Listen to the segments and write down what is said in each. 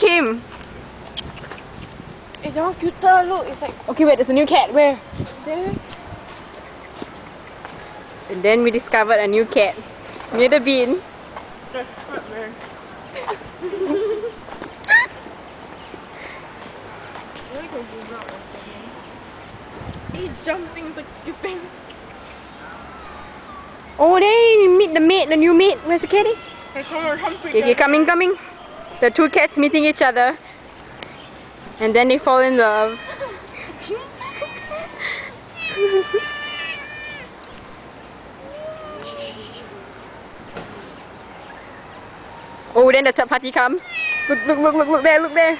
him. It's all cuter, look, it's like... Okay, wait, there's a new cat. Where? There. And then we discovered a new cat near the bin. That's not there. He jumping, it's like skipping. Oh, there you meet the mate, the new mate. Where's the kitty? Okay, coming. The two cats meeting each other. And then they fall in love. Oh, then the third party comes. Look there.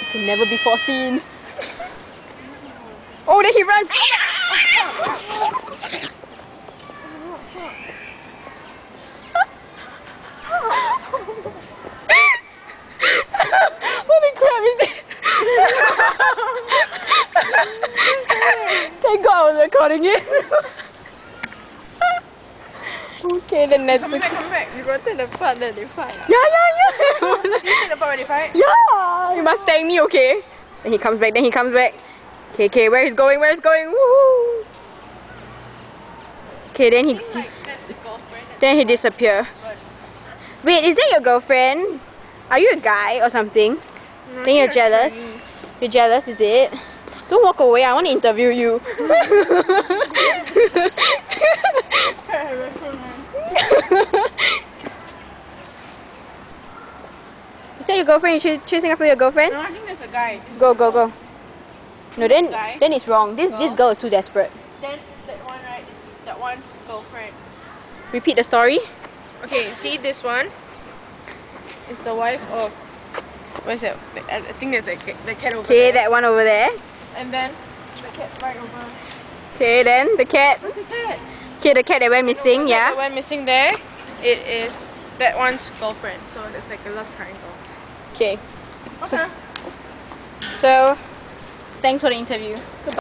It can never be foreseen. Oh, then he runs. Holy crap, is it? Thank God I was recording it. Okay, then let's... Come back. You got to the part that they fight. Yeah. You see the part where they fight? Yeah! You must thank me, okay? Then he comes back. Okay, where he's going? Woohoo! Okay, then he... Like, that's the girlfriend. Then he disappear. Wait, is that your girlfriend? Are you a guy or something? No, Then you're jealous? You're jealous, is it? Don't walk away, I want to interview you. Is that your girlfriend? You chasing after your girlfriend? No, I think there's a guy. Go. No, then it's wrong. This girl is too desperate. Then that one, right, is that one's girlfriend. Repeat the story. Okay, see this one? It's the wife of... What is that? I think there's the cat over there. Okay, that one over there. And then the cat right over. Okay, then the cat. Where's the cat? Okay, the cat that went missing, The yeah. cat that went missing there. It is that one's girlfriend. So it's like a love triangle. Okay. Okay. So, thanks for the interview. Goodbye.